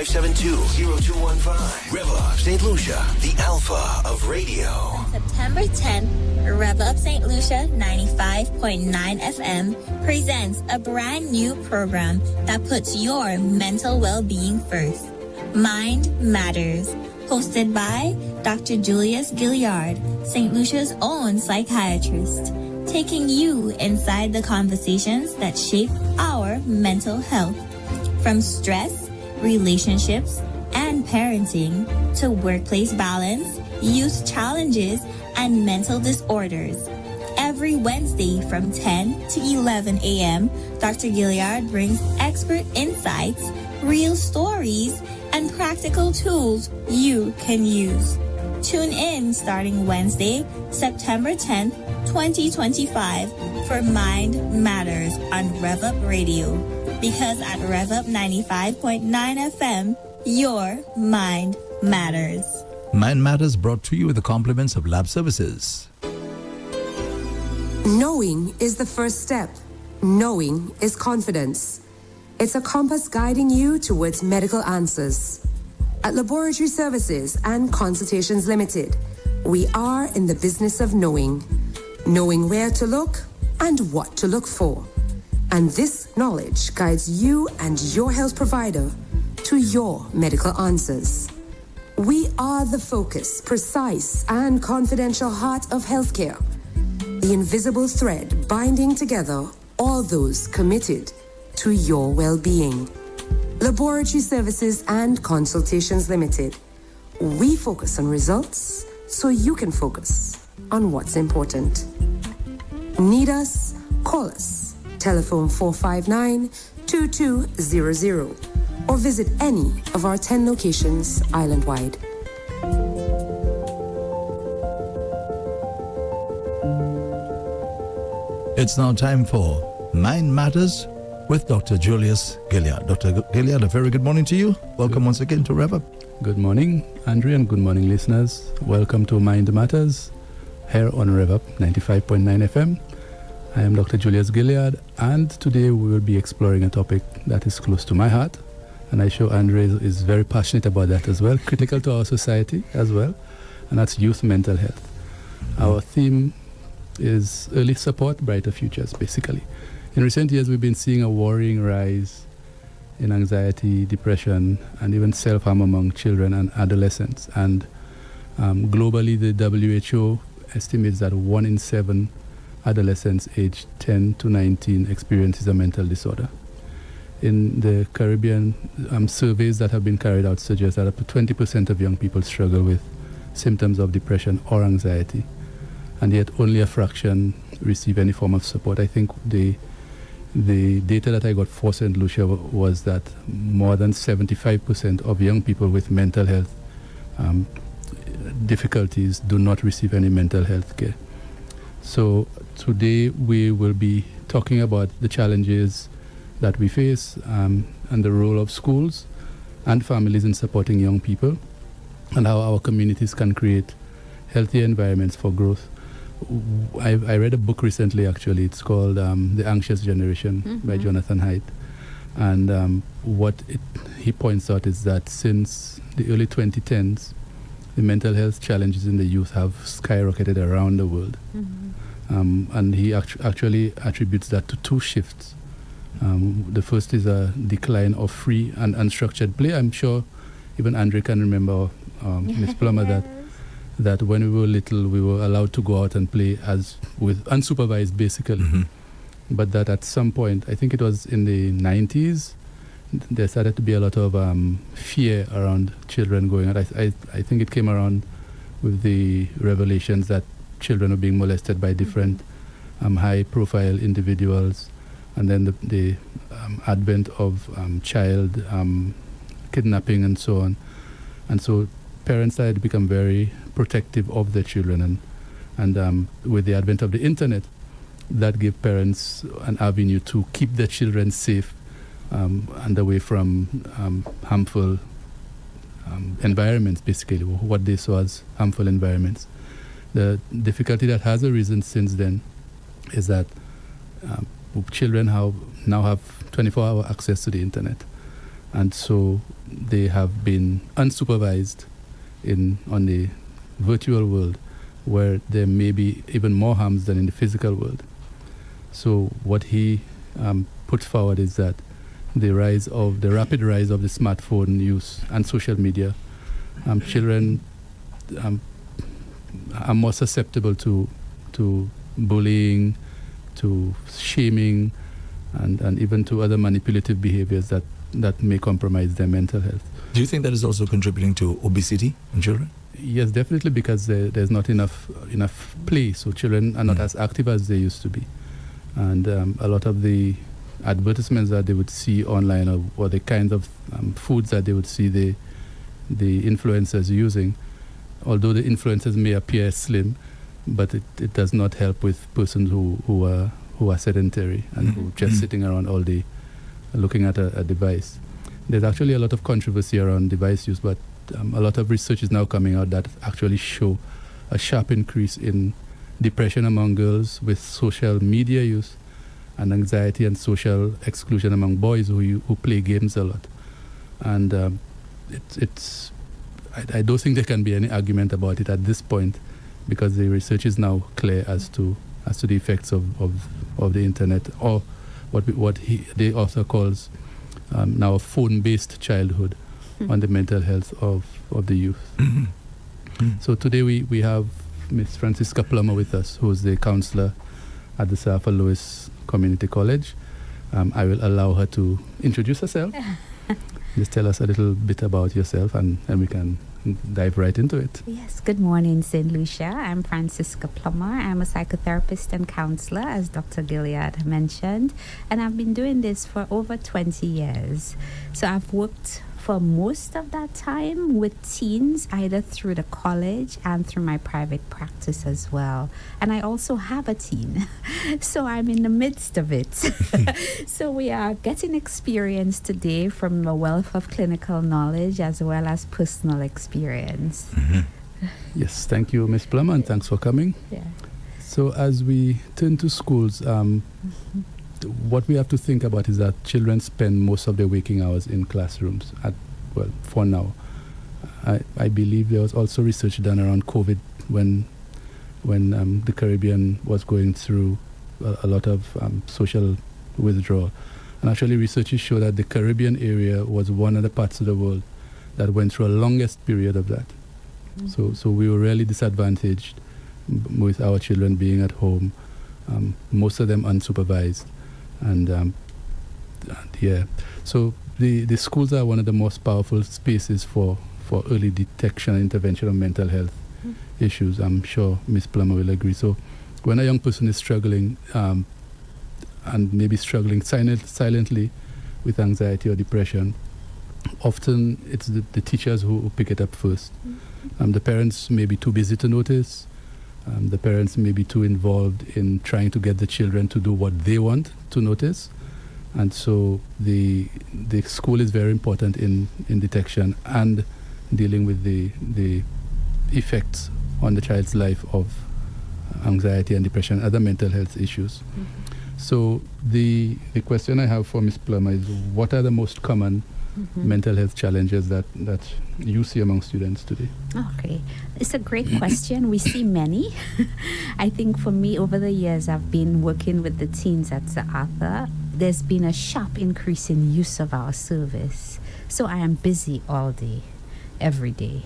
572-0215. Rev-Up St. Lucia, the alpha of radio. September 10th, Rev-Up St. Lucia 95.9 FM presents a brand new program that puts your mental well-being first. Mind Matters, hosted by Dr. Julius Gilliard, St. Lucia's own psychiatrist, taking you inside the conversations that shape our mental health. From stress, relationships, and parenting to workplace balance, youth challenges, and mental disorders. Every Wednesday from 10 to 11 a.m., Dr. Gilliard brings expert insights, real stories, and practical tools you can use. Tune in starting Wednesday, September 10th, 2025 for Mind Matters on Rev-Up Radio. Because at Rev-Up 95.9 FM, your mind matters. Mind Matters brought to you with the compliments of Lab Services. Knowing is the first step. Knowing is confidence. It's a compass guiding you towards medical answers. At Laboratory Services and Consultations Limited, we are in the business of knowing. Knowing where to look and what to look for. And this knowledge guides you and your health provider to your medical answers. We are the focused, precise, and confidential heart of healthcare. The invisible thread binding together all those committed to your well-being. Laboratory Services and Consultations Limited. We focus on results so you can focus on what's important. Need us? Call us. Telephone 459-2200 or visit any of our 10 locations island-wide. It's now time for Mind Matters with Dr. Julius Gilliard. Dr. Gilliard, a very good morning to you. Welcome once again to Rev-Up. Good morning, Andre, and good morning, listeners. Welcome to Mind Matters here on Rev-Up 95.9 FM. I am Dr. Julius Gilliard, and today we will be exploring a topic that is close to my heart, and I'm sure Andre is very passionate about that as well, critical to our society as well, and that's youth mental health. Our theme is early support, brighter futures, basically. In recent years, we've been seeing a worrying rise in anxiety, depression, and even self-harm among children and adolescents. And globally, the WHO estimates that 1 in 7 adolescents aged 10 to 19 experiences a mental disorder. In the Caribbean, surveys that have been carried out suggest that up to 20% of young people struggle with symptoms of depression or anxiety, and yet only a fraction receive any form of support. I think the data that I got for St. Lucia was that more than 75% of young people with mental health difficulties do not receive any mental health care. So today we will be talking about the challenges that we face and the role of schools and families in supporting young people, and how our communities can create healthier environments for growth. I read a book recently, actually. It's called The Anxious Generation by Jonathan Haidt. And what he points out is that since the early 2010s, the mental health challenges in the youth have skyrocketed around the world. And he actually attributes that to two shifts. The first is a decline of free and unstructured play. I'm sure even Andre can remember, Ms. Plummer, that when we were little, we were allowed to go out and play as with unsupervised, basically. But that at some point, I think it was in the 90s, there started to be a lot of fear around children going out. I think it came around with the revelations that children were being molested by different high-profile individuals, and then the advent of child kidnapping and so on. And so parents started to become very protective of their children, and with the advent of the internet, that gave parents an avenue to keep their children safe and away from harmful environments, basically, what they saw as harmful environments. The difficulty that has arisen since then is that children now have 24-hour access to the internet. And so they have been unsupervised on the virtual world, where there may be even more harms than in the physical world. So what he put forward is that the rapid rise of the smartphone use and social media, children are more susceptible to bullying, to shaming, and even to other manipulative behaviors that may compromise their mental health. Do you think that is also contributing to obesity in children? Yes, definitely, because there's not enough play, so children are not as active as they used to be. And a lot of the advertisements that they would see online, or the kinds of foods that they would see the influencers using, although the influencers may appear slim, but it does not help with persons who are sedentary and who just sitting around all day looking at a device. There's actually a lot of controversy around device use, but a lot of research is now coming out that actually show a sharp increase in depression among girls with social media use, and anxiety and social exclusion among boys who play games a lot. And I don't think there can be any argument about it at this point, because the research is now clear as to the effects of the internet, or what the author calls now a phone-based childhood on the mental health of the youth. So today we have Ms. Francisca Plummer with us, who is the counselor at the Sir Arthur Lewis Community College. I will allow her to introduce herself. Just tell us a little bit about yourself, and we can dive right into it. Yes, good morning, St. Lucia. I'm Francisca Plummer. I'm a psychotherapist and counselor, as Dr. Gilead mentioned, and I've been doing this for over 20 years. So I've worked for most of that time with teens, either through the college and through my private practice as well. And I also have a teen, so I'm in the midst of it. So we are getting experience today from a wealth of clinical knowledge as well as personal experience. Yes, thank you, Ms. Plummer, and thanks for coming. Yeah. So as we turn to schools, what we have to think about is that children spend most of their waking hours in classrooms, for now. I believe there was also research done around COVID when the Caribbean was going through a lot of social withdrawal. And actually researchers show that the Caribbean area was one of the parts of the world that went through a longest period of that. So we were really disadvantaged with our children being at home, most of them unsupervised. And so the schools are one of the most powerful spaces for early detection and intervention of mental health issues. I'm sure Ms. Plummer will agree. So when a young person is struggling, and maybe struggling silently with anxiety or depression, often it's the teachers who pick it up first. The parents may be too busy to notice. The parents may be too involved in trying to get the children to do what they want to notice. And so the school is very important in detection and dealing with the effects on the child's life of anxiety and depression, other mental health issues. So the question I have for Ms. Plummer is, what are the most common mental health challenges that you see among students today? Okay, it's a great question. We see many. I think for me, over the years, I've been working with the teens at Sir Arthur. There's been a sharp increase in use of our service. So I am busy all day, every day.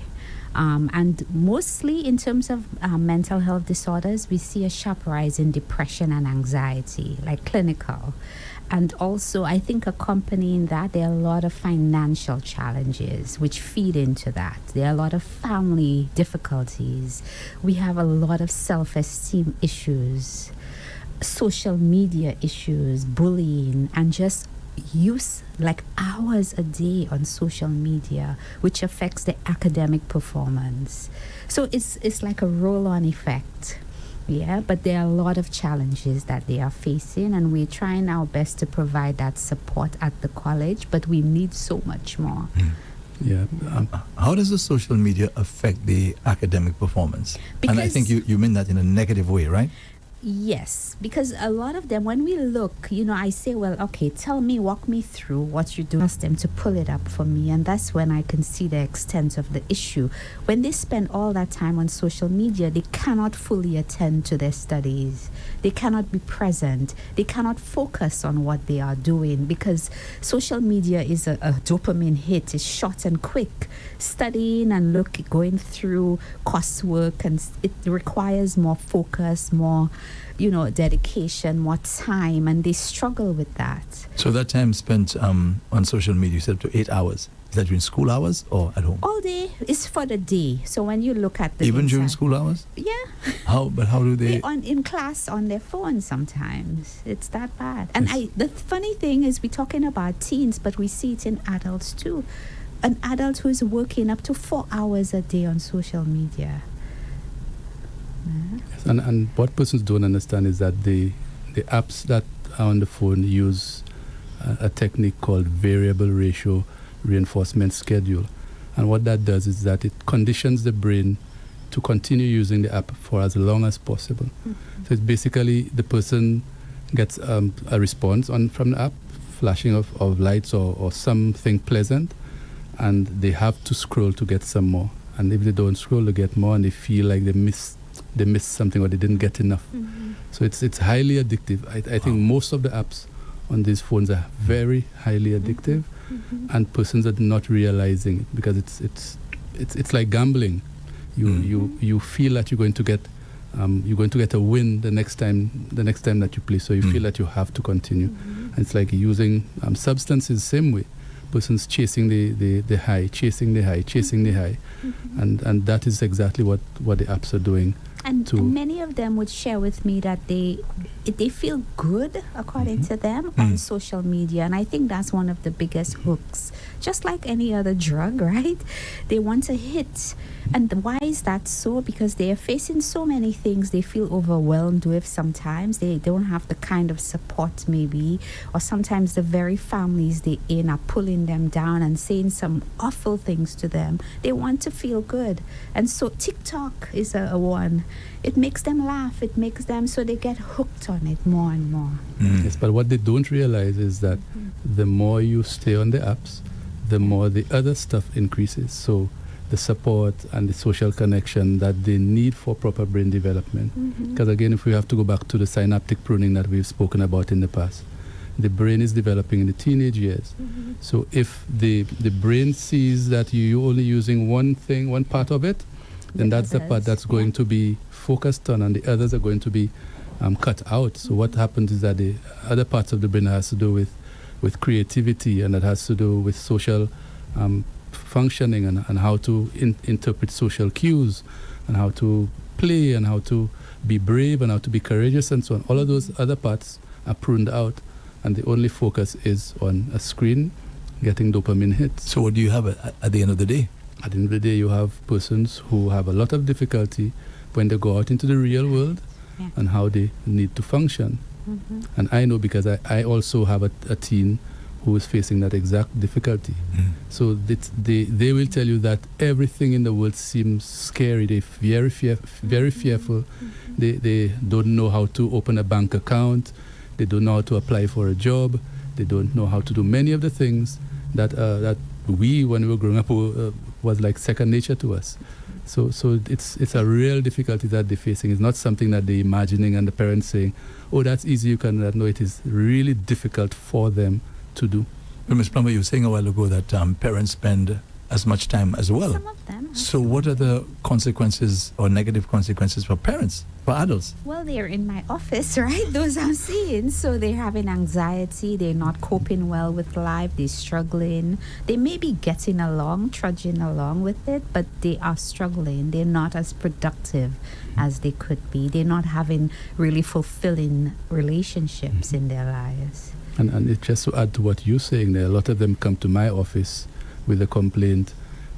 And mostly in terms of mental health disorders, we see a sharp rise in depression and anxiety, like clinical. And also, I think accompanying that, there are a lot of financial challenges which feed into that. There are a lot of family difficulties. We have a lot of self-esteem issues, social media issues, bullying, and just use like hours a day on social media, which affects the academic performance. So it's like a roll-on effect. Yeah, but there are a lot of challenges that they are facing, and we're trying our best to provide that support at the college, but we need so much more. Yeah. How does the social media affect the academic performance? Because and I think you mean that in a negative way, right? Yes, because a lot of them, when we look, I say, well, okay, walk me through what you do. Ask them to pull it up for me, and that's when I can see the extent of the issue. When they spend all that time on social media, they cannot fully attend to their studies. They cannot be present. They cannot focus on what they are doing because social media is a dopamine hit. It's short and quick. Studying and going through coursework, and it requires more focus, more dedication, more time, and they struggle with that. So that time spent on social media, you said up to 8 hours. Is that during school hours or at home? All day is for the day. So when you look at the even inside, during school hours? Yeah. How do they? In class on their phone sometimes. It's that bad. And the funny thing is we're talking about teens, but we see it in adults too. An adult who is working up to 4 hours a day on social media. Yes, and what persons don't understand is that the apps that are on the phone use a technique called variable ratio reinforcement schedule. And what that does is that it conditions the brain to continue using the app for as long as possible. Mm-hmm. So it's basically the person gets a response from the app, flashing of lights or something pleasant, and they have to scroll to get some more. And if they don't scroll, they get more, and they feel like they missed something or they didn't get enough. Mm-hmm. So it's highly addictive. I think most of the apps on these phones are very highly addictive, mm-hmm. and persons are not realizing it because it's like gambling. You feel that you're going to get a win the next time that you play, so you feel that you have to continue. Mm-hmm. And it's like using substances same way. Persons chasing the high, chasing the high, mm-hmm. and that is exactly what the apps are doing. And many of them would share with me that they feel good, according to them, on social media. And I think that's one of the biggest hooks. Just like any other drug, right? They want to hit. And why is that so? Because they are facing so many things they feel overwhelmed with sometimes. They don't have the kind of support maybe. Or sometimes the very families they're in are pulling them down and saying some awful things to them. They want to feel good. And so TikTok is a one. It makes them laugh. It makes them so they get hooked on it more and more. Yes, but what they don't realize is that the more you stay on the apps, the more the other stuff increases. So the support and the social connection that they need for proper brain development. Because again, if we have to go back to the synaptic pruning that we've spoken about in the past, the brain is developing in the teenage years. So if the brain sees that you're only using one part of it, then that's the part that's going to be focused on, and the others are going to be cut out. So what happens is that the other parts of the brain has to do with creativity, and that has to do with social functioning and how to interpret social cues, and how to play, and how to be brave, and how to be courageous, and so on. All of those other parts are pruned out, and the only focus is on a screen getting dopamine hits. So what do you have at the end of the day? At the end of the day, you have persons who have a lot of difficulty when they go out into the real world and how they need to function. And I know because I also have a teen who is facing that exact difficulty. So they will tell you that everything in the world seems scary. They're very fearful. They don't know how to open a bank account. They don't know how to apply for a job. They don't know how to do many of the things that we, when we were growing up, was like second nature to us. So it's a real difficulty that they're facing. It's not something that they're imagining and the parents saying, oh, that's easy, you can do that. No, it is really difficult for them to do. Well, Ms. Plummer, you were saying a while ago that parents spend as much time as well. Some of them. So what are the consequences or negative consequences for parents, for adults? Well, they're in my office, right? Those I'm seeing. So they're having anxiety. They're not coping well with life. They're struggling. They may be getting along, trudging along with it, but they are struggling. They're not as productive as they could be. They're not having really fulfilling relationships in their lives. And it just to add to what you're saying there, a lot of them come to my office with a complaint,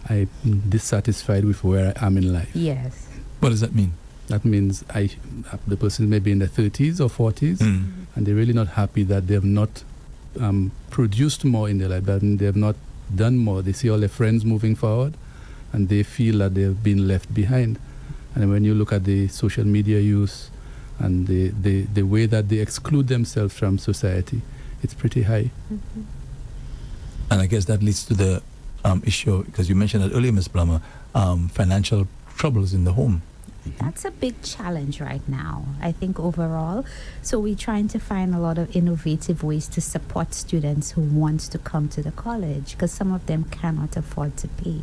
I'm dissatisfied with where I am in life. Yes. What does that mean? That means the person may be in their 30s or 40s, and they're really not happy that they have not produced more in their life, that they have not done more. They see all their friends moving forward, and they feel that they have been left behind. And when you look at the social media use, and the way that they exclude themselves from society, it's pretty high. Mm-hmm. And I guess that leads to the issue, because you mentioned it earlier, Ms. Plummer, financial troubles in the home. That's a big challenge right now, I think, overall. So we're trying to find a lot of innovative ways to support students who want to come to the college, because some of them cannot afford to pay.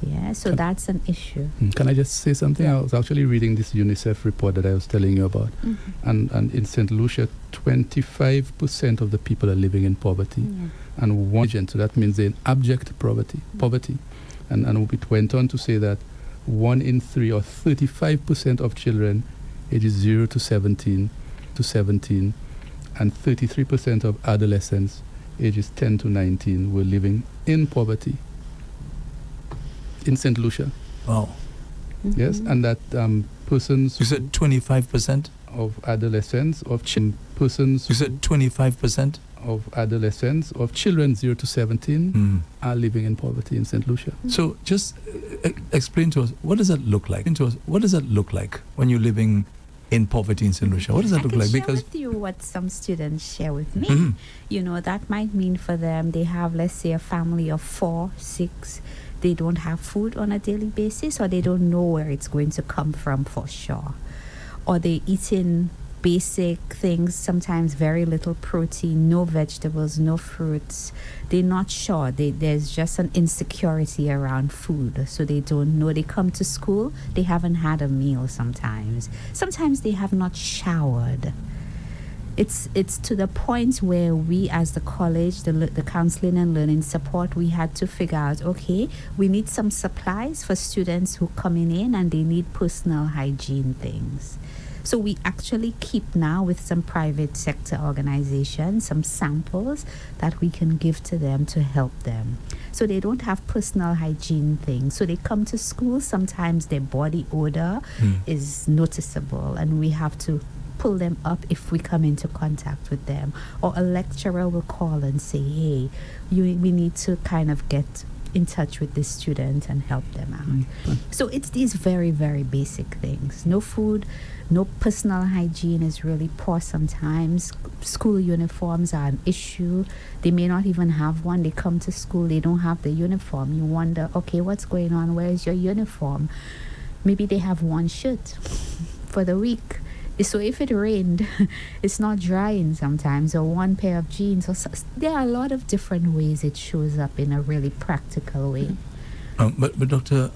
Yeah, so that's an issue. Can I just say something? Yeah. I was actually reading this UNICEF report that I was telling you about. Mm-hmm. And in St. Lucia, 25% of the people are living in poverty. Yeah. And so that means they're in abject poverty. And it went on to say that 1 in 3, or 35% of children ages 0 to 17, and 33% of adolescents ages 10 to 19 were living in poverty in St. Lucia. Wow. Mm-hmm. Yes, and that persons... You said 25%? Of adolescents, persons... You said 25%? Of adolescents, of children 0 to 17 are living in poverty in St. Lucia. So just explain to us, what does that look like? What does that look like when you're living in poverty in St. Lucia? What does that look like? I can share with you what some students share with me. Mhm. You know, that might mean for them, they have, let's say, a family of 4, 6. They don't have food on a daily basis, or they don't know where it's going to come from for sure. Or they eating basic things, sometimes very little protein, no vegetables, no fruits. They're not sure. There's just an insecurity around food, so they don't know. They come to school, they haven't had a meal sometimes. Sometimes they have not showered. It's to the point where we, as the college, the counseling and learning support, we had to figure out, okay, we need some supplies for students who coming in and they need personal hygiene things. So we actually keep now with some private sector organizations some samples that we can give to them to help them. So they don't have personal hygiene things. So they come to school, sometimes their body odor is noticeable, and we have to pull them up if we come into contact with them. Or a lecturer will call and say, hey, we need to kind of get in touch with this student and help them out. So it's these very, very basic things. No food, no personal hygiene is really poor sometimes. School uniforms are an issue. They may not even have one. They come to school, they don't have the uniform. You wonder, okay, what's going on? Where is your uniform? Maybe they have one shirt for the week. So if it rained, it's not drying sometimes, or one pair of jeans. There are a lot of different ways it shows up in a really practical way. But Dr.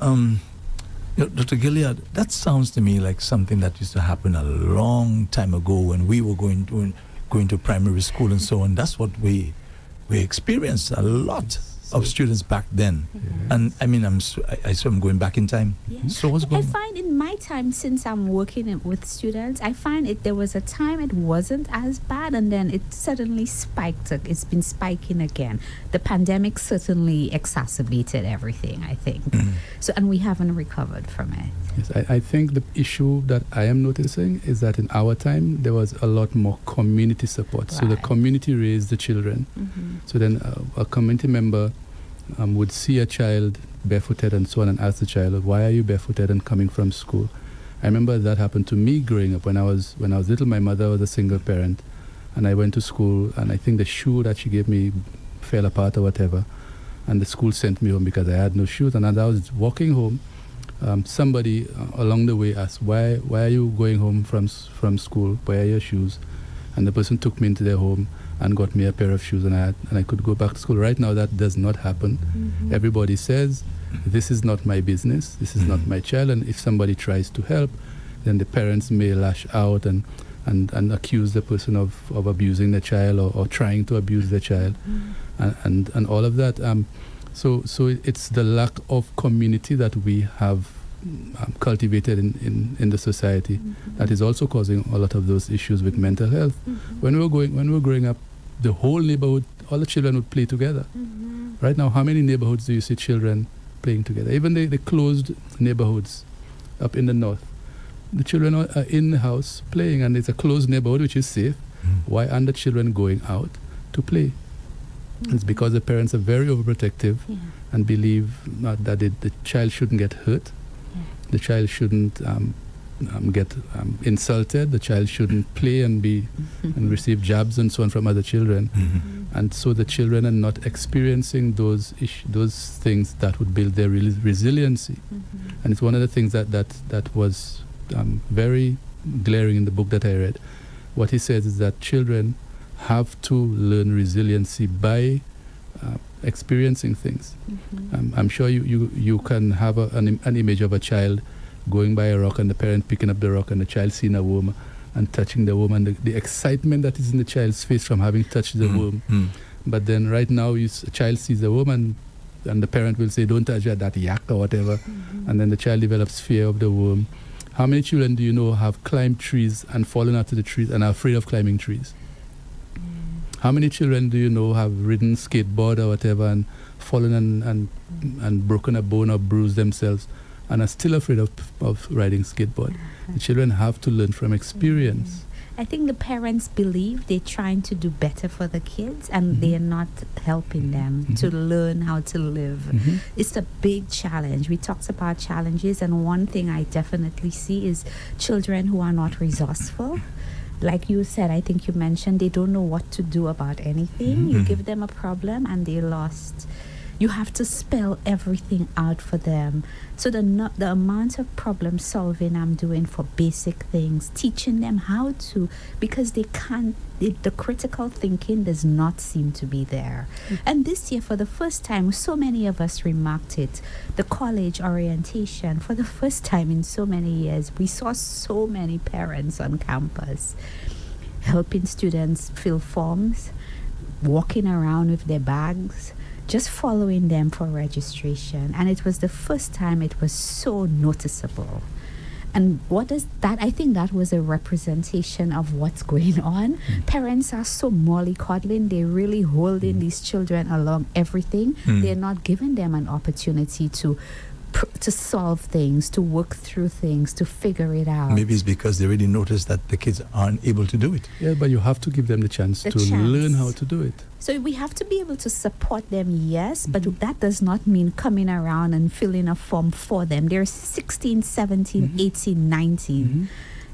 Dr. Gilead, that sounds to me like something that used to happen a long time ago when we were going to primary school and so on. That's what we experienced a lot of students back then. And I mean, I saw I'm going back in time. Yeah. So what's going on? I find in my time, since I'm working with students, I find there was a time it wasn't as bad, and then it suddenly spiked. It's been spiking again. The pandemic certainly exacerbated everything, I think. So, and we haven't recovered from it. Yes, I think the issue that I am noticing is that in our time, there was a lot more community support. So the Right. community raised the children. So then a community member would see a child barefooted and so on and ask the child, why are you barefooted and coming from school? I remember that happened to me growing up. When I was little, my mother was a single parent, and I went to school, and I think the shoe that she gave me fell apart or whatever, and the school sent me home because I had no shoes. And as I was walking home, somebody along the way asked, why are you going home from school? Where are your shoes? And the person took me into their home and got me a pair of shoes, and I could go back to school. Right now, that does not happen. Everybody says, this is not my business, this is not my child, and if somebody tries to help, then the parents may lash out and accuse the person of abusing the child or trying to abuse the child, and all of that. So it's the lack of community that we have cultivated in the society that is also causing a lot of those issues with mental health. When we were growing up, the whole neighborhood, all the children would play together. Right now, how many neighborhoods do you see children playing together? Even the closed neighborhoods up in the north, the children are in the house playing, and it's a closed neighborhood which is safe. Why aren't the children going out to play? It's because the parents are very overprotective and believe that the child shouldn't get hurt. The child shouldn't get insulted. The child shouldn't play and be and receive jabs and so on from other children. And so the children are not experiencing those things that would build their resiliency. And it's one of the things that was very glaring in the book that I read. What he says is that children have to learn resiliency by experiencing things. I'm sure you can have an image of a child going by a rock and the parent picking up the rock and the child seeing a worm and touching the worm, and the excitement that is in the child's face from having touched the worm. But then right now a child sees a worm and the parent will say, don't touch that yak or whatever, and then the child develops fear of the worm. How many children do you know have climbed trees and fallen out of the trees and are afraid of climbing trees? How many children do you know have ridden skateboard or whatever and fallen and broken a bone or bruised themselves and are still afraid of riding skateboard? The children have to learn from experience. I think the parents believe they're trying to do better for the kids and they're not helping them to learn how to live. It's a big challenge. We talked about challenges, and one thing I definitely see is children who are not resourceful. Like you said, I think you mentioned, they don't know what to do about anything. You give them a problem and they're lost. You have to spell everything out for them. So the amount of problem solving I'm doing for basic things, teaching them how to, because they can't, the critical thinking does not seem to be there. And this year, for the first time, so many of us remarked it, the college orientation, for the first time in so many years, we saw so many parents on campus helping students fill forms, walking around with their bags, just following them for registration. And it was the first time it was so noticeable. And what is that? I think that was a representation of what's going on. Parents are so mollycoddling. They're really holding these children along everything. They're not giving them an opportunity to solve things, to work through things, to figure it out. Maybe it's because they already noticed that the kids aren't able to do it. Yeah, but you have to give them the chance to learn how to do it. So we have to be able to support them, yes, but that does not mean coming around and filling a form for them. They're 16, 17, 18, 19.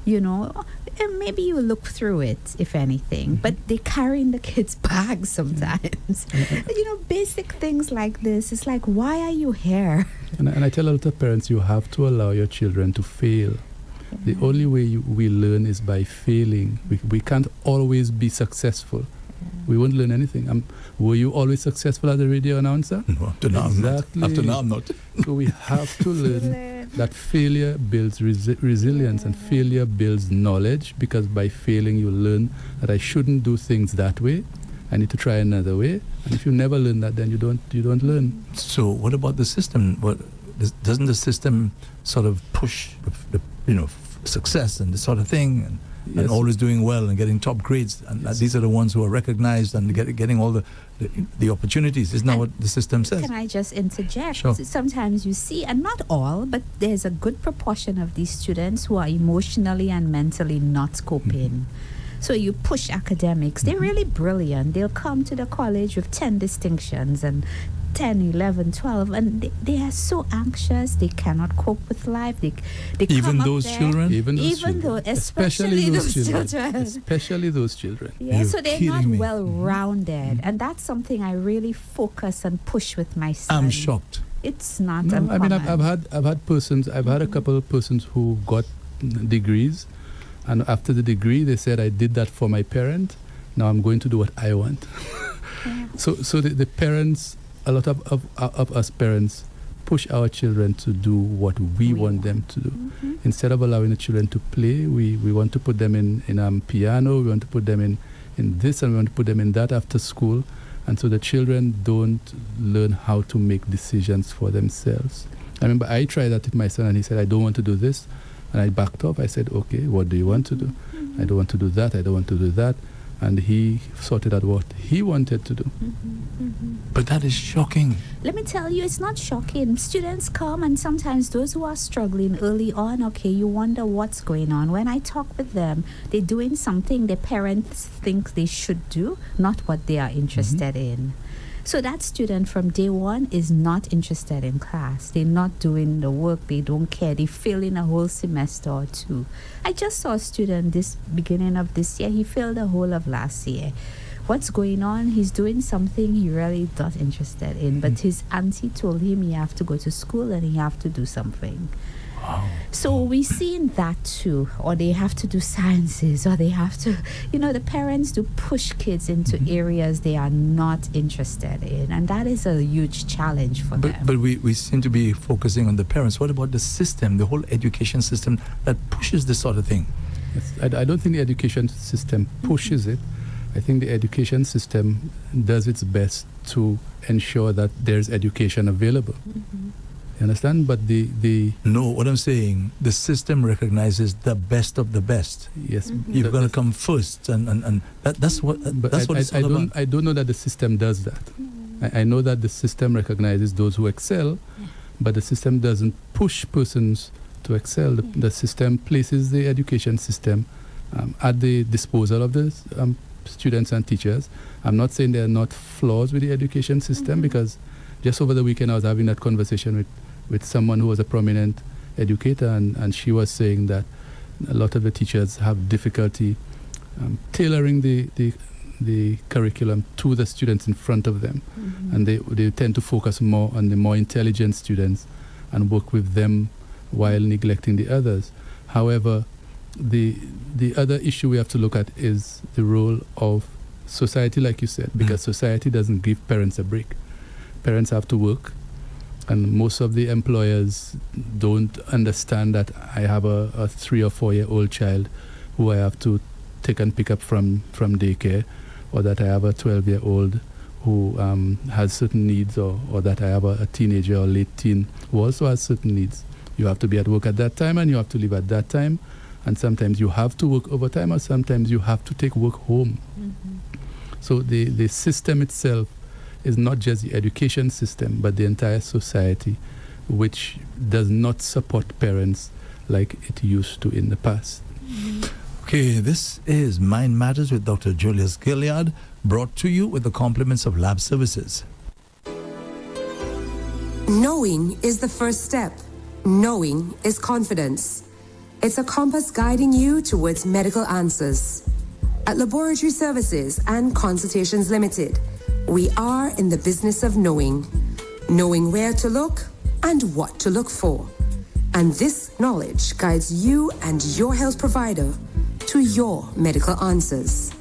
You know, and maybe you look through it, if anything, but they're carrying the kids' bags sometimes. You know, basic things like this. It's like, why are you here? And I tell a lot of parents, you have to allow your children to fail. The only way we learn is by failing. We can't always be successful. We won't learn anything. Were you always successful as a radio announcer? No, up to now Exactly. I'm not. Up to now I'm not. So we have to learn that failure builds resilience, and failure builds knowledge, because by failing you learn that I shouldn't do things that way. I need to try another way. And if you never learn that, then you don't learn. So what about the system? Doesn't the system sort of push the success and this sort of thing, and always doing well and getting top grades, and these are the ones who are recognized and getting all the opportunities? Isn't that what the system says? Can I just interject? Sure. Sometimes you see, and not all, but there's a good proportion of these students who are emotionally and mentally not coping. So you push academics. They're really brilliant. They'll come to the college with 10 distinctions and 10, 11, 12, and they are so anxious. They cannot cope with life. They Even come those up there, children? especially those children. Especially those children. Yeah, so they're not kidding me. well-rounded. And that's something I really focus and push with my son. I'm shocked. It's not No, I uncommon. mean, I've had a couple of persons who got degrees, and after the degree they said, I did that for my parent, now I'm going to do what I want. So the parents, a lot of us parents push our children to do what we want them to do. Instead of allowing the children to play, we want to put them in piano, we want to put them in this, and we want to put them in that after school. And so the children don't learn how to make decisions for themselves. I remember I tried that with my son, and he said, I don't want to do this. And I backed off. I said, okay, what do you want to do? I don't want to do that. I don't want to do that. And he sorted out what he wanted to do. But that is shocking. Let me tell you, it's not shocking. Students come, and sometimes those who are struggling early on, okay, you wonder what's going on. When I talk with them, they're doing something their parents think they should do, not what they are interested in. So that student from day one is not interested in class. They're not doing the work. They don't care. They fail in a whole semester or two. I just saw a student this beginning of this year. He failed the whole of last year. What's going on? He's doing something he really not interested in, but his auntie told him he have to go to school and he have to do something. Wow. So we seen that too, or they have to do sciences, or they have to, the parents do push kids into areas they are not interested in, and that is a huge challenge for them. But we seem to be focusing on the parents. What about the system, the whole education system that pushes this sort of thing? Yes, I don't think the education system pushes it. I think the education system does its best to ensure that there's education available. You understand? But No, what I'm saying, the system recognizes the best of the best. Yes, You've got to come first, and that's what it's all about. I don't know that the system does that. I know that the system recognizes those who excel, but the system doesn't push persons to excel. The system places the education system at the disposal of the students and teachers. I'm not saying there are not flaws with the education system, because just over the weekend I was having that conversation with someone who was a prominent educator, and she was saying that a lot of the teachers have difficulty tailoring the curriculum to the students in front of them, and they tend to focus more on the more intelligent students and work with them while neglecting the others. However, the other issue we have to look at is the role of society, like you said, because society doesn't give parents a break. Parents have to work, and most of the employers don't understand that I have a 3 or 4 year old child who I have to take and pick up from daycare, or that I have a 12-year-old who has certain needs, or that I have a teenager or late teen who also has certain needs. You have to be at work at that time, and you have to leave at that time, and sometimes you have to work overtime, or sometimes you have to take work home. So the system itself is not just the education system, but the entire society, which does not support parents like it used to in the past. Okay, this is Mind Matters with Dr. Julius Gilead, brought to you with the compliments of Lab Services. Knowing is the first step. Knowing is confidence. It's a compass guiding you towards medical answers. At Laboratory Services and Consultations Limited, we are in the business of knowing where to look and what to look for. And this knowledge guides you and your health provider to your medical answers.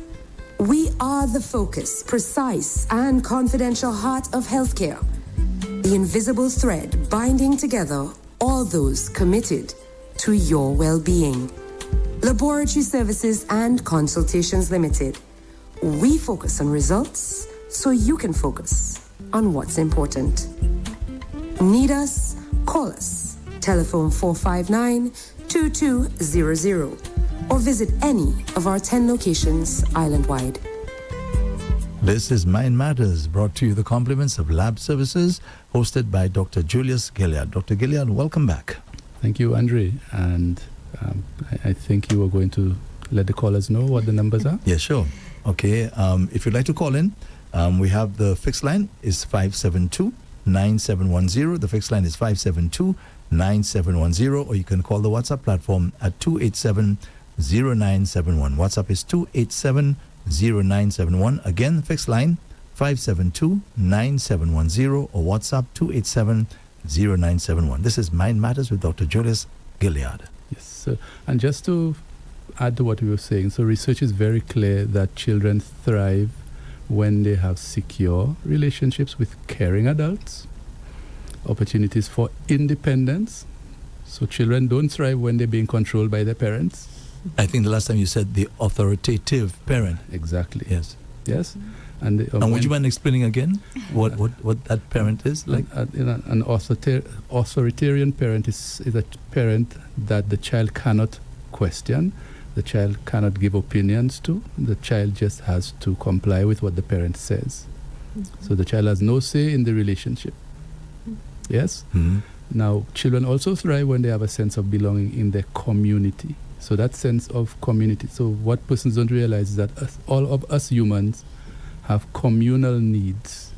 We are the focused, precise, and confidential heart of healthcare, the invisible thread binding together all those committed to your well-being. Laboratory Services and Consultations Limited. We focus on results so you can focus on what's important. Need us? Call us. Telephone 459-2200 or visit any of our 10 locations island-wide. This is Mind Matters, brought to you the compliments of Lab Services, hosted by Dr. Julius Gilead. Dr. Gilead, welcome back. Thank you, Andre. And I think you were going to let the callers know what the numbers are. Yeah, sure. Okay, if you'd like to call in, we have the fixed line is 572-9710. The fixed line is 572-9710, or you can call the WhatsApp platform at 287-0971. WhatsApp is 287-0971. Again, fixed line 572-9710, or WhatsApp 287-0971. This is Mind Matters with Dr. Julius Gilead. Yes, so, and just to add to what we were saying, so research is very clear that children thrive when they have secure relationships with caring adults, opportunities for independence. So children don't thrive when they're being controlled by their parents. I think the last time you said the authoritative parent. Exactly. Yes. Yes. And would you mind explaining again what that parent is like? An authoritarian parent is a parent that the child cannot question, the child cannot give opinions to. The child just has to comply with what the parent says. So the child has no say in the relationship. Yes? Now, children also thrive when they have a sense of belonging in their community. So that sense of community. So what persons don't realize is that all of us humans have communal needs.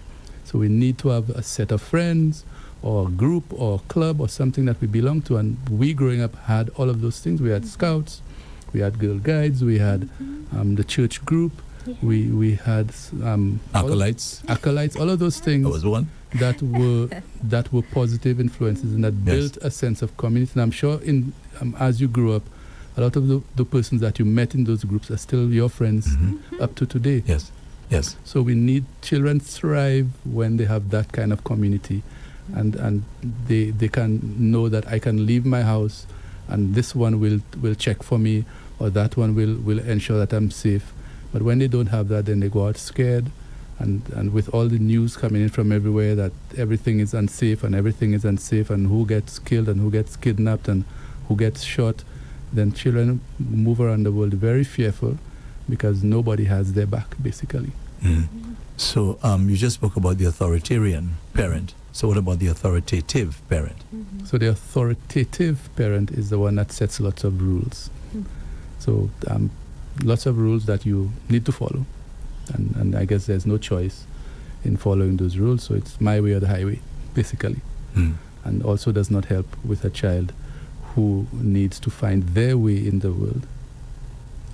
So we need to have a set of friends or a group or a club or something that we belong to. And we growing up had all of those things. We had scouts, we had Girl Guides, we had the church group, we had acolytes, all of those things. That was one. that were positive influences and that built a sense of community. And I'm sure as you grew up, a lot of the persons that you met in those groups are still your friends up to today. Yes. So we need children thrive when they have that kind of community, and they can know that I can leave my house, and this one will check for me, or that one will ensure that I'm safe. But when they don't have that, then they go out scared, and with all the news coming in from everywhere that everything is unsafe and who gets killed and who gets kidnapped and who gets shot, then children move around the world very fearful because nobody has their back, basically. So you just spoke about the authoritarian parent. So what about the authoritative parent? So the authoritative parent is the one that sets lots of rules. So lots of rules that you need to follow. And I guess there's no choice in following those rules. So it's my way or the highway, basically. And also does not help with a child who needs to find their way in the world.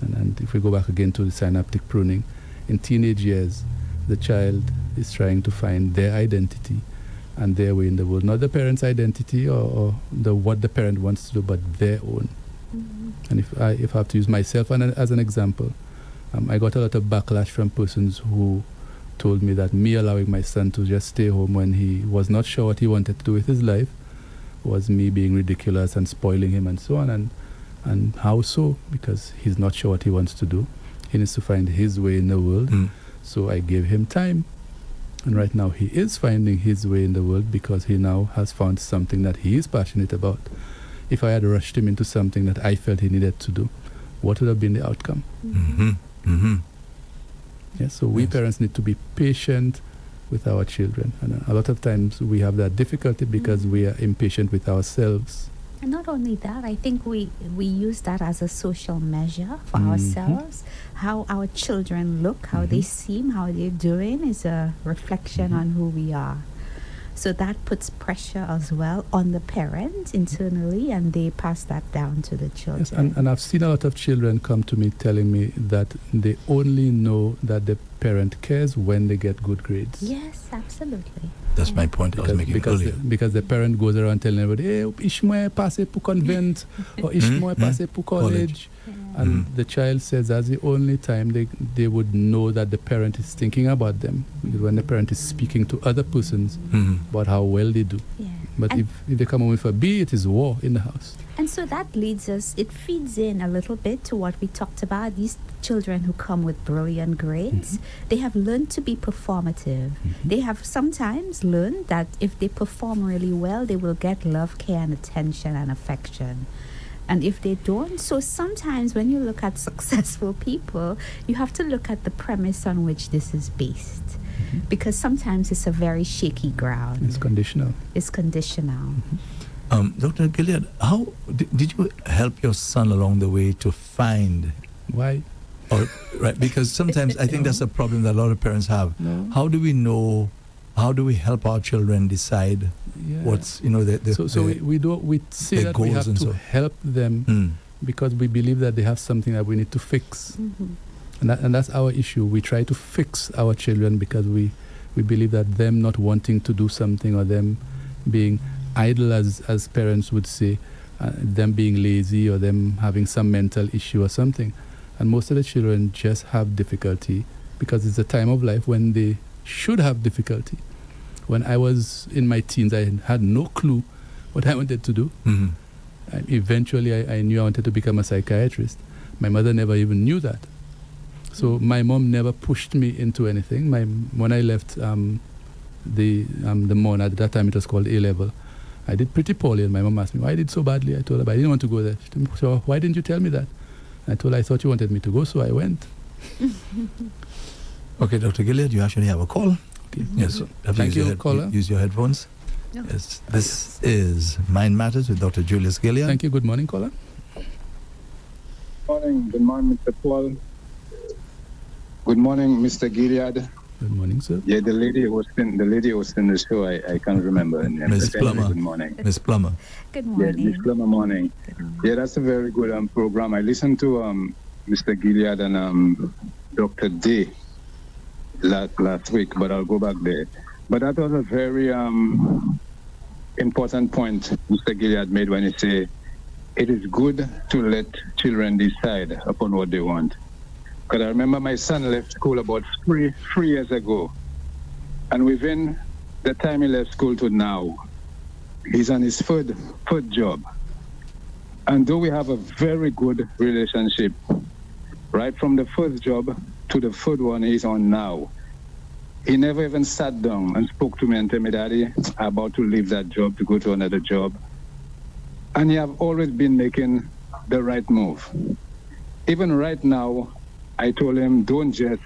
And if we go back again to the synaptic pruning, in teenage years, the child is trying to find their identity and their way in the world. Not the parent's identity or what the parent wants to do, but their own. And if I have to use myself as an example, I got a lot of backlash from persons who told me that me allowing my son to just stay home when he was not sure what he wanted to do with his life was me being ridiculous and spoiling him and so on. And how so? Because he's not sure what he wants to do. He needs to find his way in the world. So I gave him time. And right now he is finding his way in the world because he now has found something that he is passionate about. If I had rushed him into something that I felt he needed to do, what would have been the outcome? Yeah, so we parents need to be patient with our children. And a lot of times we have that difficulty because we are impatient with ourselves. And not only that, I think we use that as a social measure for ourselves. How our children look, how they seem, how they're doing is a reflection on who we are. So that puts pressure as well on the parent internally, and they pass that down to the children. Yes, and I've seen a lot of children come to me telling me that they only know that the parent cares when they get good grades. Yes, absolutely. That's my point I was making earlier. Because the parent goes around telling everybody, hey, Ishmael passe pour convent, or Ishmael passe pour college. And the child says that's the only time they would know that the parent is thinking about them. Because when the parent is speaking to other persons about how well they do. Yeah. But if they come home with a B, it is war in the house. And so that leads us, it feeds in a little bit to what we talked about. These children who come with brilliant grades, they have learned to be performative. They have sometimes learned that if they perform really well, they will get love, care, and attention and affection. And if they don't, so sometimes when you look at successful people, you have to look at the premise on which this is based. Because sometimes it's a very shaky ground. It's conditional. It's conditional. Dr. Gilead, how did you help your son along the way to find? Why? Right, because sometimes I think that's a problem that a lot of parents have. No. How do we know? How do we help our children decide what's we say that we have to help them because we believe that they have something that we need to fix, and that's our issue. We try to fix our children because we believe that them not wanting to do something or them being idle, as parents would say, them being lazy or them having some mental issue or something. And most of the children just have difficulty because it's a time of life when they should have difficulty. When I was in my teens, I had no clue what I wanted to do. Eventually, I knew I wanted to become a psychiatrist. My mother never even knew that. So my mom never pushed me into anything. When I left the MON, at that time it was called A-level, I did pretty poorly, and my mom asked me why I did so badly. I told her, but I didn't want to go there. She told me, so why didn't you tell me that? I told her I thought you wanted me to go, so I went. Okay, Dr. Gilead, you actually have a call. Okay. Yes. Thank you, caller. Use your headphones. No. Yes. This is Mind Matters with Dr. Julius Gilead. Thank you. Good morning, caller. Good morning, Mr. Paul. Good morning, Mr. Gilead. Good morning, sir. Yeah, the lady hosting the show, I can't remember her name. Miss But anyway, Plummer. Good morning. Miss Plummer. Good Yeah, morning. Miss Plummer, morning. Yeah, that's a very good program. I listened to Mr. Gilead and Dr. D last week, but I'll go back there. But that was a very important point Mr. Gilead made when he said it is good to let children decide upon what they want. Because I remember my son left school about three years ago. And within the time he left school to now, he's on his third job. And though we have a very good relationship, right from the first job to the third one he's on now, he never even sat down and spoke to me and told me, Daddy, I'm about to leave that job to go to another job. And he have always been making the right move. Even right now, I told him, don't just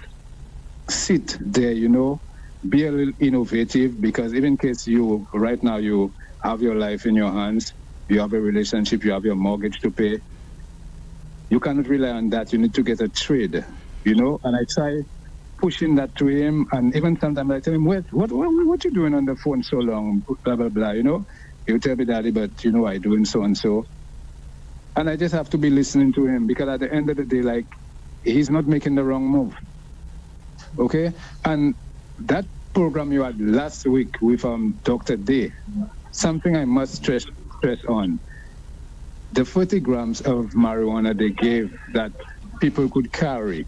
sit there, be a little innovative, because even in case right now you have your life in your hands, you have a relationship, you have your mortgage to pay, you cannot rely on that. You need to get a trade, And I try pushing that to him, and even sometimes I tell him, what you doing on the phone so long, blah, blah, blah, He'll tell me, Daddy, but I doing so and so. And I just have to be listening to him, because at the end of the day, he's not making the wrong move. Okay? And that program you had last week with Dr. D, something I must stress on. The 40 grams of marijuana they gave that people could carry,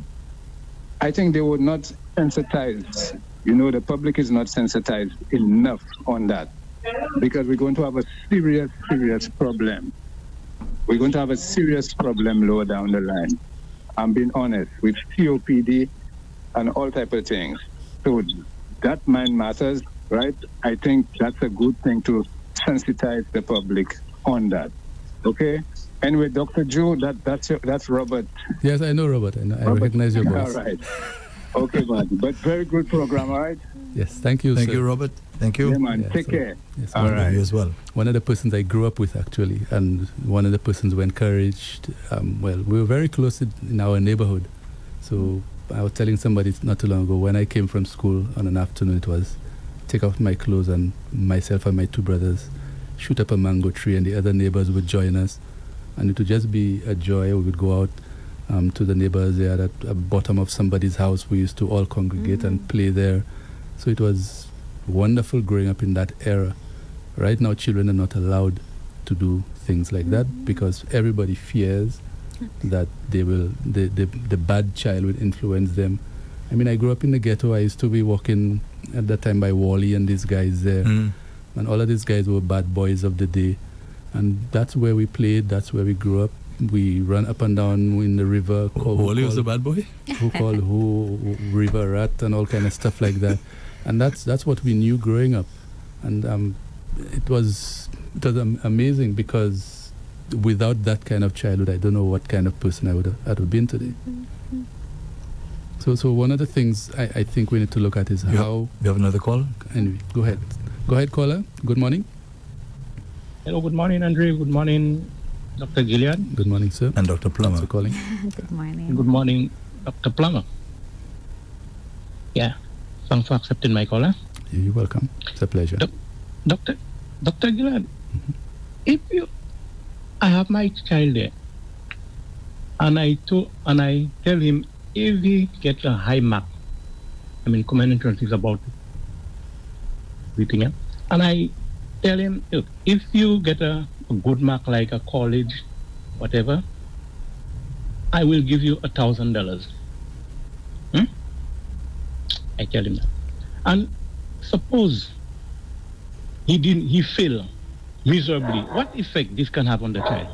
I think they were not sensitized. The public is not sensitized enough on that, because we're going to have a serious problem. We're going to have a serious problem lower down the line. I'm being honest, with COPD and all type of things. So that mind matters, right? I think that's a good thing to sensitize the public on that. Okay? Anyway, Dr. Joe, that's Robert. Yes, I know Robert. I recognize your voice. All right. Okay, man. But very good program, all right? Yes, thank you, Thank sir. you, Robert. Thank you. Yeah, man. Take care. Yes, All right. You as well. One of the persons I grew up with, actually, and one of the persons who encouraged, we were very close in our neighborhood. So I was telling somebody not too long ago, when I came from school on an afternoon, it was take off my clothes and myself and my two brothers shoot up a mango tree, and the other neighbors would join us. And it would just be a joy. We would go out to the neighbors there at the bottom of somebody's house. We used to all congregate and play there. So it was wonderful growing up in that era. Right now, children are not allowed to do things like that, because everybody fears that the bad child will influence them. I mean, I grew up in the ghetto. I used to be walking at that time by Wally and these guys there. And all of these guys were bad boys of the day. And that's where we played. That's where we grew up. We ran up and down in the river. Wally was a bad boy? Who river rat and all kind of stuff like that. And that's what we knew growing up. And it was amazing, because without that kind of childhood, I don't know what kind of person I would have been today. So one of the things I think we need to look at is how... You have another call? Anyway, go ahead. Go ahead, caller. Good morning. Hello, good morning, Andre. Good morning, Dr. Gillian. Good morning, sir. And Dr. Plummer. Thanks for calling. Good morning. Good morning, Dr. Plummer. Yeah, thanks for accepting my call. You're welcome. It's a pleasure. Dr. Gillian, if I have my child there, and I tell him if he gets a high mark, common entrance is about everything, and I tell him, look, if you get a good mark like a college, whatever, I will give you $1,000. I tell him that. And suppose he failed miserably, what effect this can have on the child?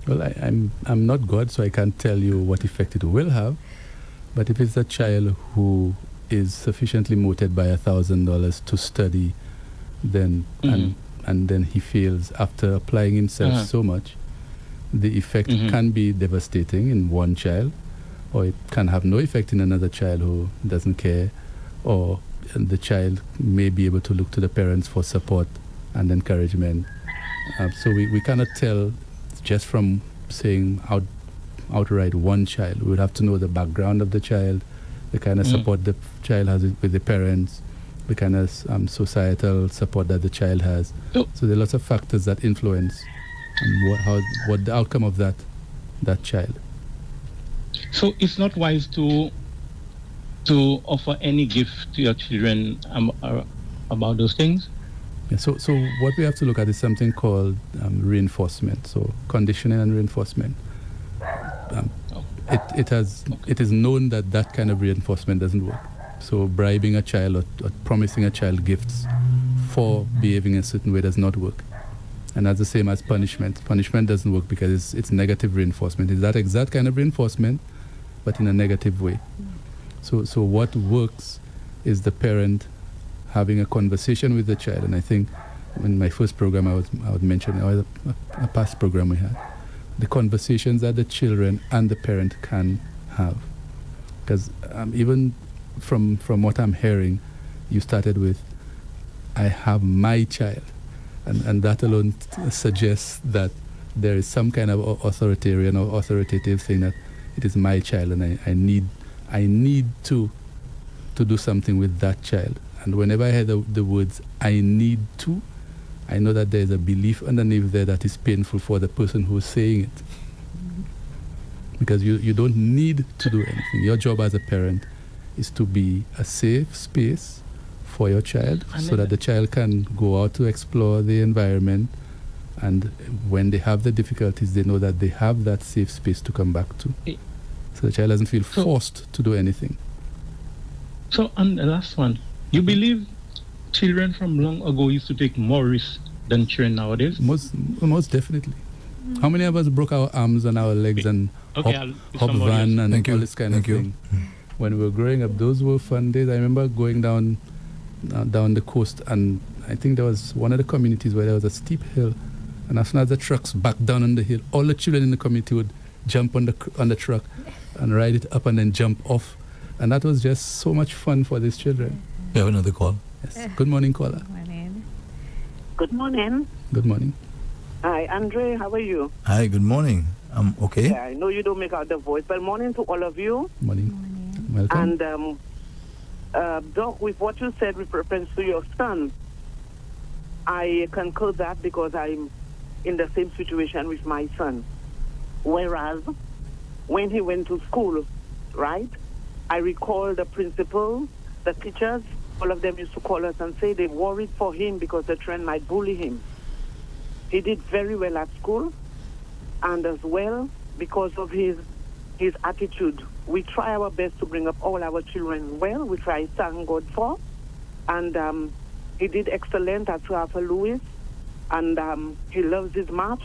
Well, I'm not God, so I can't tell you what effect it will have. But if it's a child who is sufficiently motivated by $1,000 to study, then and then he fails after applying himself so much, the effect can be devastating in one child, or it can have no effect in another child who doesn't care, or the child may be able to look to the parents for support and encouragement. So we cannot tell just from saying outright one child. We would have to know the background of the child, the kind of support the child has with the parents, the kind of societal support that the child has. So there are lots of factors that influence what the outcome of that child. So it's not wise to offer any gift to your children about those things? Yeah, so what we have to look at is something called reinforcement. So conditioning and reinforcement. It is known that kind of reinforcement doesn't work. So bribing a child or promising a child gifts for behaving a certain way does not work. And that's the same as punishment. Punishment doesn't work because it's negative reinforcement. It's that exact kind of reinforcement, but in a negative way. So what works is the parent having a conversation with the child. And I think in my first program I would mention, or a past program we had, the conversations that the children and the parent can have. Because even from what I'm hearing, you started with, I have my child. And that alone suggests that there is some kind of authoritarian or authoritative thing that it is my child and I need to do something with that child. And whenever I hear the words, I need to, I know that there is a belief underneath there that is painful for the person who is saying it. Because you don't need to do anything. Your job as a parent is to be a safe space for your child so that the child can go out to explore the environment, and when they have the difficulties, they know that they have that safe space to come back to. So the child doesn't feel forced to do anything. So, and the last one, you believe children from long ago used to take more risks than children nowadays? Most definitely. How many of us broke our arms and our legs and hop van and all this kind of thing? When we were growing up, those were fun days. I remember going down the coast, and I think there was one of the communities where there was a steep hill, and as soon as the trucks backed down on the hill, all the children in the community would jump on the truck and ride it up and then jump off, and that was just so much fun for these children. We have another call. Yes. Good morning, caller. Good morning. Good morning. Hi, Andre. How are you? Hi. Good morning. I'm okay. Yeah, I know you don't make out the voice, but morning to all of you. Morning. Welcome. And Doc, with what you said with reference to your son, I concur that because I'm in the same situation with my son. Whereas, when he went to school, right, I recall the principal, the teachers, all of them used to call us and say they worried for him because the children might bully him. He did very well at school, and as well, because of his attitude. We try our best to bring up all our children well. We try to thank God for. And he did excellent at Arthur Lewis. And he loves his maths.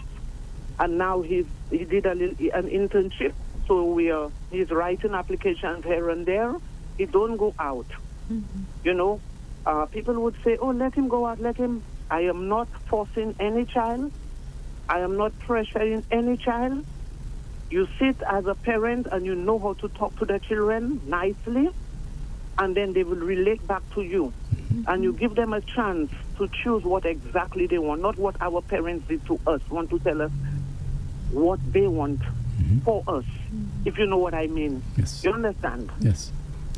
And now he did an internship. So he's writing applications here and there. He don't go out. Mm-hmm. You know, people would say, oh, let him go out, let him. I am not forcing any child. I am not pressuring any child. You sit as a parent and you know how to talk to the children nicely, and then they will relate back to you. Mm-hmm. And you give them a chance to choose what exactly they want, not what our parents did to us, want to tell us what they want for us, if you know what I mean. Yes. You understand? Yes.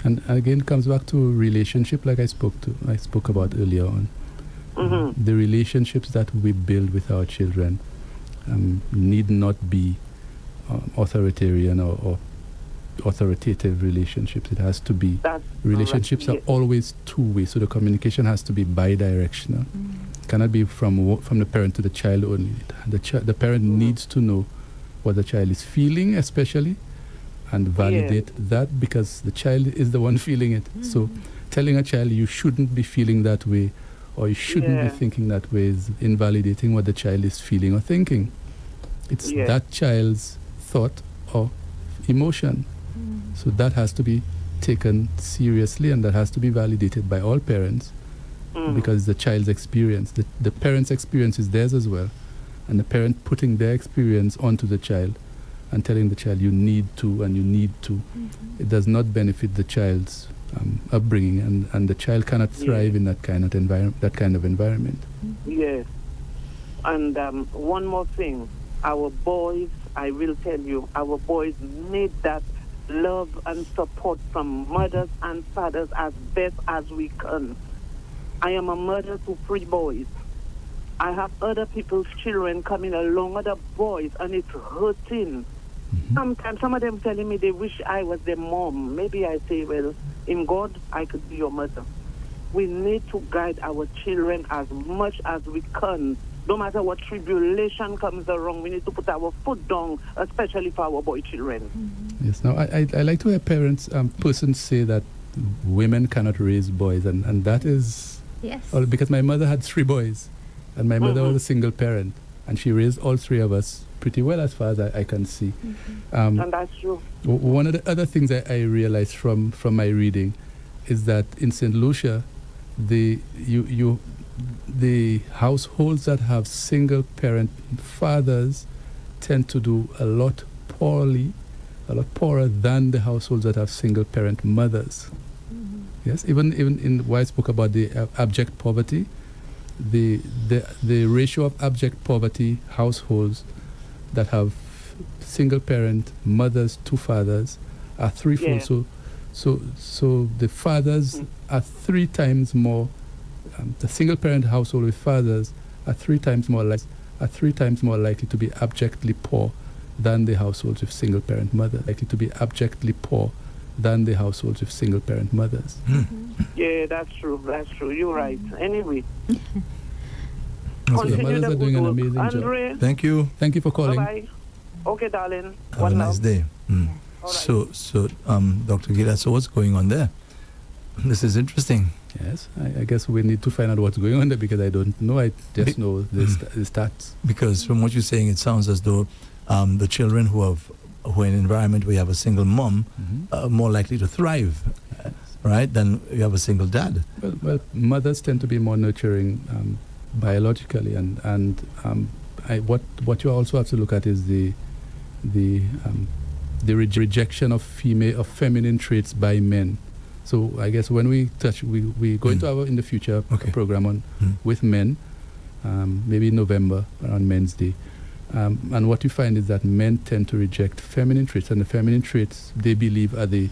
And again, it comes back to relationship like I spoke about earlier on. Mm-hmm. The relationships that we build with our children need not be authoritarian or authoritative relationships. It has to be relationships are always two-way, so the communication has to be bi-directional. Cannot be from the parent to the child only. The parent needs to know what the child is feeling, especially, and validate that, because the child is the one feeling it. So telling a child you shouldn't be feeling that way or you shouldn't be thinking that way is invalidating what the child is feeling or thinking. It's that child's thought or emotion. So that has to be taken seriously, and that has to be validated by all parents, because it's the child's experience. The parent's experience is theirs as well, and the parent putting their experience onto the child and telling the child you need to and you need to, it does not benefit the child's upbringing, and the child cannot thrive in that kind of environment. Yes. And one more thing, our boys, I will tell you, our boys need that love and support from mothers and fathers as best as we can. I am a mother to 3 boys. I have other people's children coming along, other boys, and it's hurting. Sometimes some of them telling me they wish I was their mom. Maybe I say, well, in God, I could be your mother. We need to guide our children as much as we can. No matter what tribulation comes around, we need to put our foot down, especially for our boy children. Yes. Now, I like to hear parents, persons say that women cannot raise boys, and that is because my mother had 3 boys, and my mother was a single parent, and she raised all 3 of us pretty well as far as I can see. And that's true. One of the other things I realized from my reading is that in St. Lucia, the households that have single parent fathers tend to do a lot poorer than the households that have single parent mothers. Yes, even in why I spoke about the abject poverty, the ratio of abject poverty households that have single parent mothers, 2 fathers are threefold. So the fathers are 3 times more. The single parent household with fathers are 3 times more likely to be abjectly poor than the households with single parent mothers. Yeah, that's true. You're right. Anyway. The mothers are doing an amazing Andre, job. Thank you for calling. Bye-bye. Okay, darling. Have a nice day. So Dr. Gila, so what's going on there? This is interesting. Yes, I guess we need to find out what's going on there, because I don't know. I just know the stats. Because from what you're saying, it sounds as though the children who are in an environment where you have a single mom are more likely to thrive, right, than you have a single dad. Well, mothers tend to be more nurturing biologically, and what you also have to look at is the rejection of feminine traits by men. So I guess when we go into our in the future program on with men, maybe in November around Men's Day, and what you find is that men tend to reject feminine traits, and the feminine traits they believe are the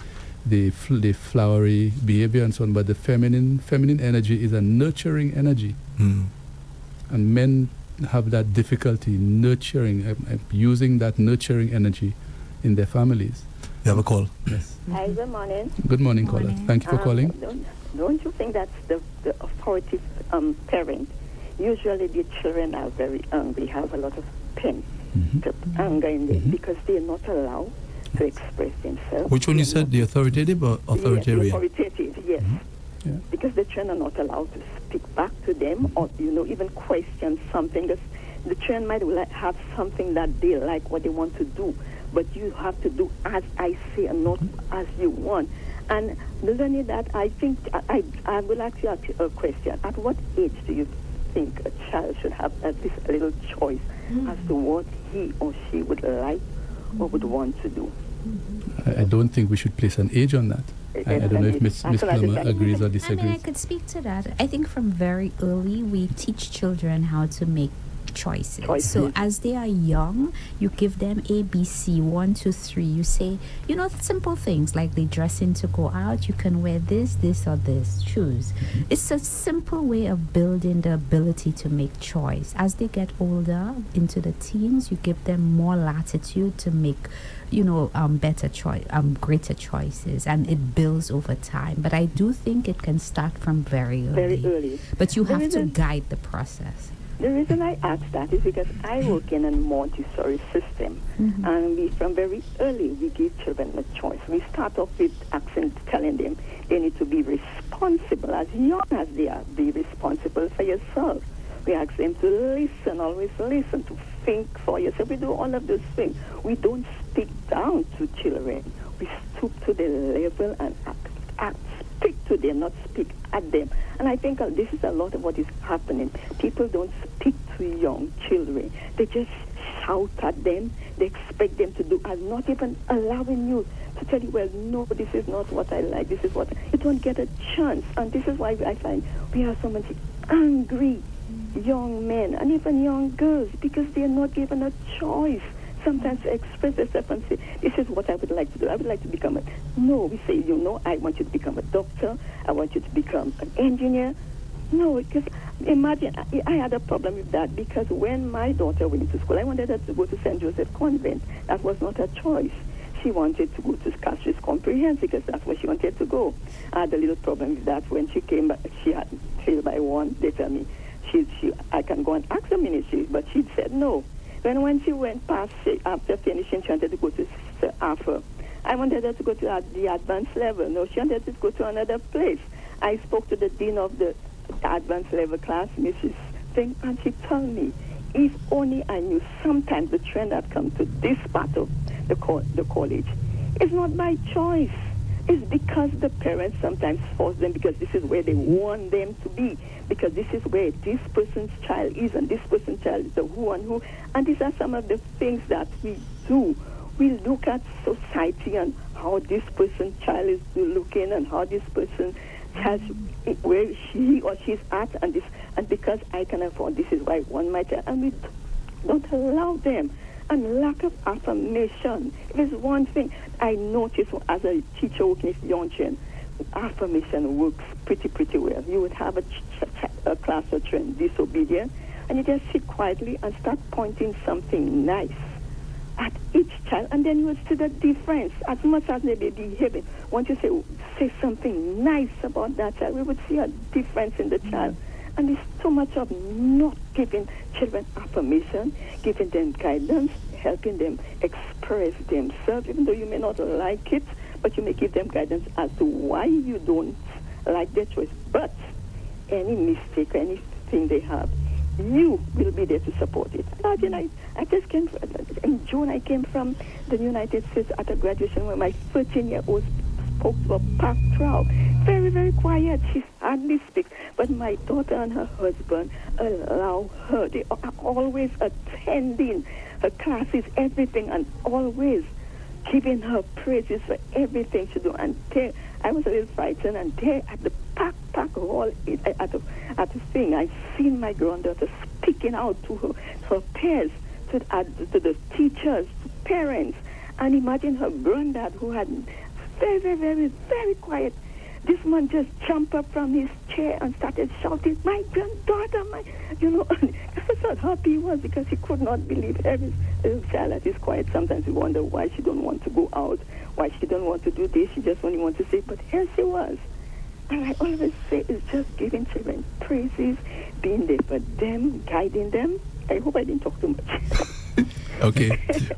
flowery behavior and so on. But the feminine energy is a nurturing energy, and men have that difficulty nurturing, using that nurturing energy in their families. You have a call? Yes. Hi, good morning. Good morning, caller. Thank you for calling. Don't you think that's the authoritative parent? Usually the children are very angry, have a lot of pain, anger in them, because they're not allowed to express themselves. Which one you said, the authoritative or authoritarian? Yes, authoritative, yes. Yeah. Because the children are not allowed to speak back to them or, even question something. Because the children might have something that they like, what they want to do, but you have to do as I say and not as you want. And not only that, I think I will ask you a question. At what age do you think a child should have at least a little choice as to what he or she would like or would want to do? I don't think we should place an age on that. I don't know if Miss Plummer agrees or disagrees. I could speak to that. I think from very early we teach children how to make choices. So as they are young, you give them A, B, C, 1, 2, 3. You say, simple things like they dress in to go out. You can wear this, or this. Choose. It's a simple way of building the ability to make choice. As they get older, into the teens, you give them more latitude to make better choice, greater choices, and it builds over time. But I do think it can start from very early. Very early. But you have to guide the process. The reason I ask that is because I work in a Montessori system, and from very early we give children a choice. We start off with telling them they need to be responsible as young as they are. Be responsible for yourself. We ask them to listen, always listen, to think for yourself. We do all of those things. We don't speak down to children. We stoop to their level and speak to them, not speak at them. And I think this is a lot of what is happening. People don't speak to young children. They just shout at them. They expect them to do, and not even allowing you to tell you, well, no, this is not what I like. This is what you don't get a chance. And this is why I find we have so many angry young men and even young girls, because they're not given a choice sometimes express themselves and say, this is what I would like to do. I would like to become a... No, we say, I want you to become a doctor. I want you to become an engineer. No, because imagine, I had a problem with that because when my daughter went to school, I wanted her to go to St. Joseph Convent. That was not a choice. She wanted to go to Castries Comprehensive because that's where she wanted to go. I had a little problem with that. When she came back, she had failed by one. They tell me, I can go and ask the ministry, but she said no. Then when she went past, after finishing, she wanted to go to Alpha. I wanted her to go to the advanced level. No, she wanted to go to another place. I spoke to the dean of the advanced level class, Mrs. Thing, and she told me, if only I knew sometimes the trend had come to this part of the college. It's not by choice. It's because the parents sometimes force them because this is where they want them to be, because this is where this person's child is, and this person's child is the who and who. And these are some of the things that we do. We look at society and how this person's child is looking and how this person has where he or she's at, and because I can afford, this is why I want my child, and we don't allow them. And lack of affirmation is one thing I noticed as a teacher working with young children. Affirmation works pretty well. You would have a class of children disobedient, and you just sit quietly and start pointing something nice at each child, and then you would see the difference as much as they be behaving. Once you say something nice about that child, we would see a difference in the child. And there's so much of not giving children affirmation, giving them guidance, helping them express themselves, even though you may not like it, but you may give them guidance as to why you don't like their choice. But any mistake, anything they have, you will be there to support it. Imagine, I just came, in June, I came from the United States at a graduation where my 13-year-old spoke to a packed crowd. Very, very quiet. She hardly speaks. But my daughter and her husband allow her. They are always attending her classes, everything, and always giving her praises for everything she do. And there, I was a little frightened, and there at the pack hall at the thing, I seen my granddaughter speaking out to her peers, to the teachers, to parents. And imagine her granddad, who had very, very, very quiet. This man just jumped up from his chair and started shouting, my granddaughter, that's how happy he was, because he could not believe every little child that is quiet. Sometimes we wonder why she don't want to go out, why she don't want to do this, she just only wants to say, but here she was. And I always say it's just giving children praises, being there for them, guiding them. I hope I didn't talk too much. Okay,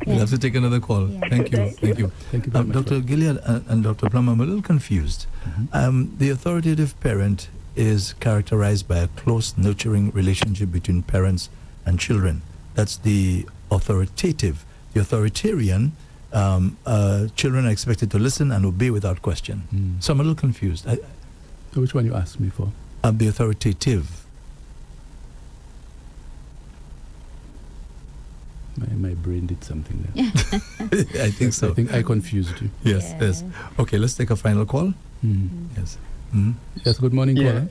we'll have to take another call. Yeah. Thank you. Thank you very much. Dr. Gilead and Dr. Plum, I'm a little confused. The authoritative parent is characterized by a close, nurturing relationship between parents and children. That's the authoritative. The authoritarian, children are expected to listen and obey without question. So I'm a little confused. Which one you asked me for? The authoritative. My brain did something there. I think so. I think I confused you. Yes. Okay, let's take a final call. Yes. Yes, good morning, caller.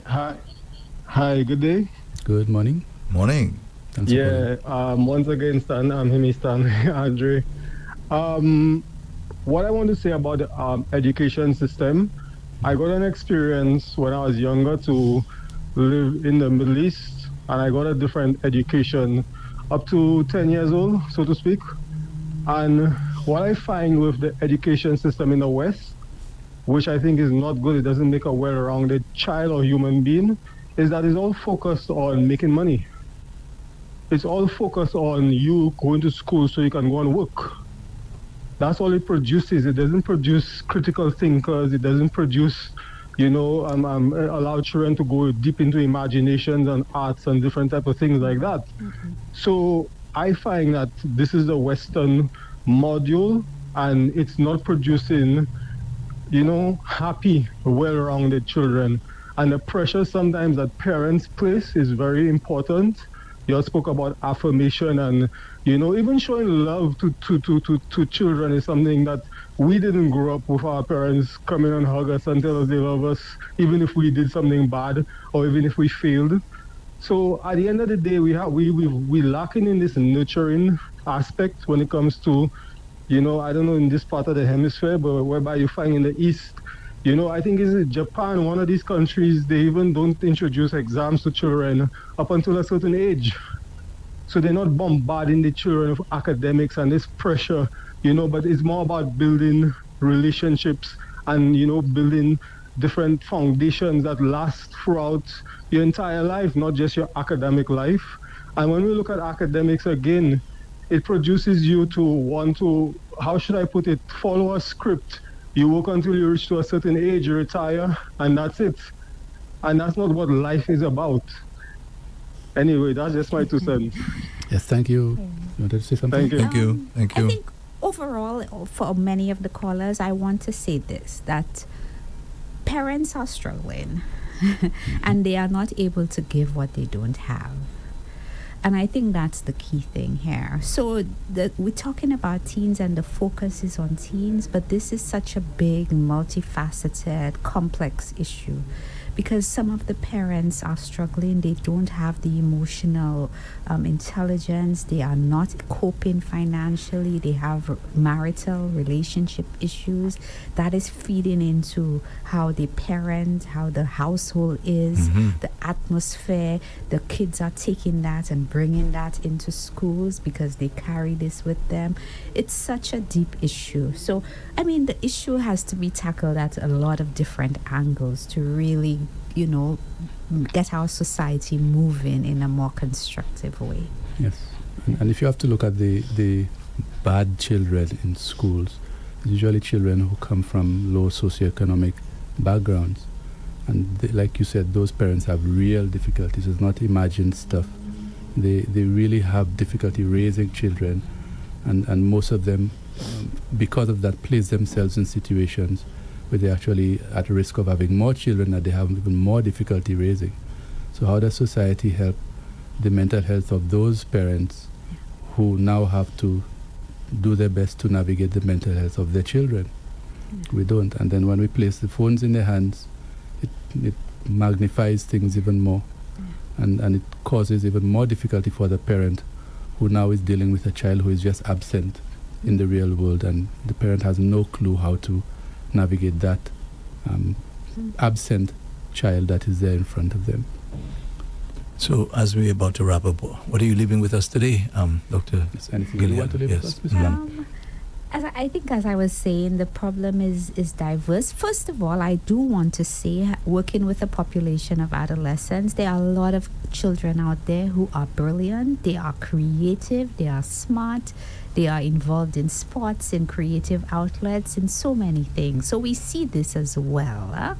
Hi, good day. Good morning. Morning. Once again, Stan, I'm Hemi Stan, Andre. What I want to say about the education system, I got an experience when I was younger to live in the Middle East, and I got a different education up to 10 years old, so to speak. And what I find with the education system in the West, which I think is not good, it doesn't make a well-rounded child or human being, is that it's all focused on making money. It's all focused on you going to school so you can go and work. That's all it produces. It doesn't produce critical thinkers. It doesn't produce, allow children to go deep into imaginations and arts and different type of things like that. So I find that this is the Western module, and it's not producing, happy, well-rounded children. And the pressure sometimes that parents place is very important. You all spoke about affirmation, and even showing love to children is something that we didn't grow up with our parents coming and hug us and tell us they love us, even if we did something bad or even if we failed. So at the end of the day, we lacking in this nurturing aspect when it comes to, I don't know in this part of the hemisphere, but whereby you find in the East, I think it's Japan, one of these countries, they even don't introduce exams to children up until a certain age. So they're not bombarding the children with academics and this pressure, but it's more about building relationships and, building different foundations that last throughout your entire life, not just your academic life. And when we look at academics again, it produces you to want to, how should I put it, follow a script. You work until you reach to a certain age, you retire, and that's it. And that's not what life is about. Anyway, that's just my 2 cents. Yes, thank you. You wanted to say something? Thank you. Thank you. I think overall, for many of the callers, I want to say this, that parents are struggling and they are not able to give what they don't have. And I think that's the key thing here. So we're talking about teens and the focus is on teens, but this is such a big, multifaceted, complex issue. Because some of the parents are struggling, they don't have the emotional intelligence, they are not coping financially, they have marital relationship issues that is feeding into how they parent, how the household is, the atmosphere. The kids are taking that and bringing that into schools because they carry this with them. It's such a deep issue. So, I mean, the issue has to be tackled at a lot of different angles to really, get our society moving in a more constructive way. Yes. And if you have to look at the bad children in schools, usually children who come from low socioeconomic backgrounds. And like you said, those parents have real difficulties. It's not imagined stuff. They really have difficulty raising children. And most of them, because of that, place themselves in situations where they're actually at risk of having more children that they have even more difficulty raising. So how does society help the mental health of those parents who now have to do their best to navigate the mental health of their children? We don't. And then when we place the phones in their hands, it magnifies things even more. And it causes even more difficulty for the parent who now is dealing with a child who is just absent in the real world, and the parent has no clue how to navigate that absent child that is there in front of them. So as we're about to wrap up, what are you leaving with us today, Dr. Anything Gilead? you want to leave with us, Ms. Brown? As I was saying, the problem is diverse. First of all, I do want to say, working with a population of adolescents, there are a lot of children out there who are brilliant, they are creative, they are smart, they are involved in sports, in creative outlets, in so many things. So we see this as well.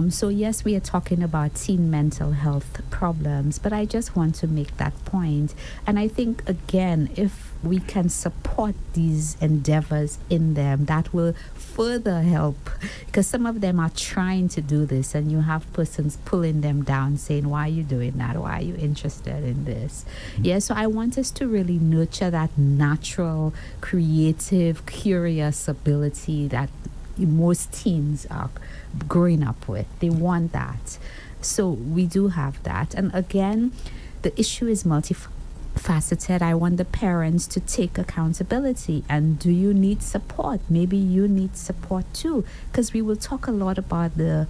So yes, we are talking about teen mental health problems, but I just want to make that point. And I think, again, if we can support these endeavors in them, that will further help, because some of them are trying to do this and you have persons pulling them down saying, why are you doing that? Why are you interested in this? Yeah, so I want us to really nurture that natural, creative, curious ability that most teens are growing up with. They want that. So we do have that. And again, the issue is multifaceted. I want the parents to take accountability. And do you need support? Maybe you need support too, because we will talk a lot about the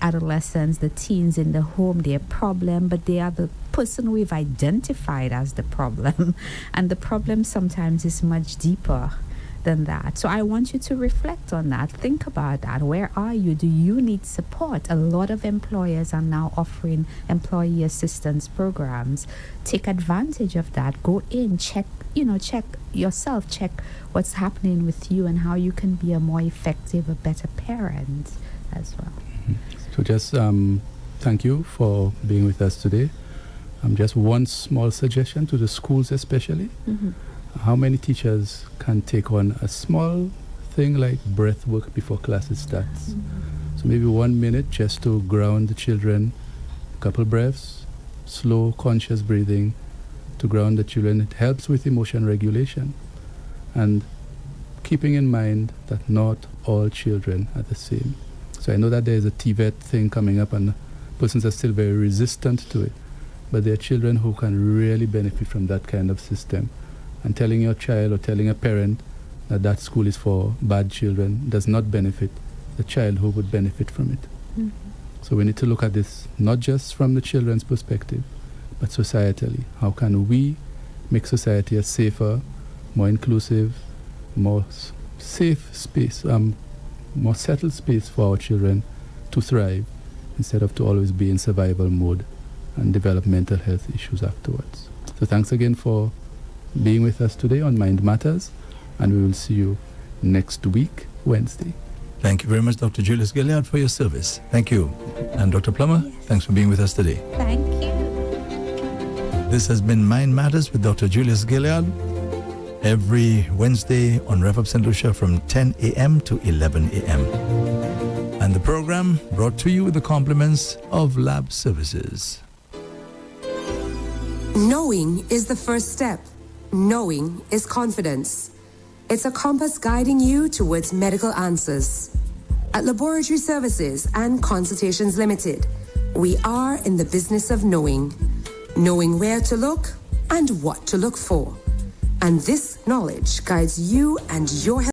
adolescents, the teens in the home, their problem, but they are the person we've identified as the problem. And the problem sometimes is much deeper than that. So I want you to reflect on that. Think about that. Where are you? Do you need support? A lot of employers are now offering employee assistance programs. Take advantage of that. Go in, check yourself, check what's happening with you and how you can be a more effective, a better parent as well. So just thank you for being with us today. Just one small suggestion to the schools especially. How many teachers can take on a small thing like breath work before classes starts? So maybe 1 minute just to ground the children, a couple breaths, slow conscious breathing to ground the children. It helps with emotion regulation, and keeping in mind that not all children are the same. So I know that there is a TVET thing coming up and persons are still very resistant to it, but there are children who can really benefit from that kind of system. And telling your child or telling a parent that that school is for bad children does not benefit the child who would benefit from it. Mm-hmm. So we need to look at this not just from the children's perspective, but societally. How can we make society a safer, more inclusive, more safe space, more settled space for our children to thrive instead of to always be in survival mode and develop mental health issues afterwards. So thanks again for being with us today on Mind Matters, and we will see you next week, Wednesday. Thank you very much, Dr. Julius Gilliard, for your service. Thank you. And Dr. Plummer, thanks for being with us today. Thank you. This has been Mind Matters with Dr. Julius Gilliard every Wednesday on Rev-Up St. Lucia from 10 a.m. to 11 a.m. And the program brought to you with the compliments of Lab Services. Knowing is the first step. Knowing is confidence. It's a compass guiding you towards medical answers. At Laboratory Services and Consultations Limited, we are in the business of knowing. Knowing where to look and what to look for. And this knowledge guides you and your health.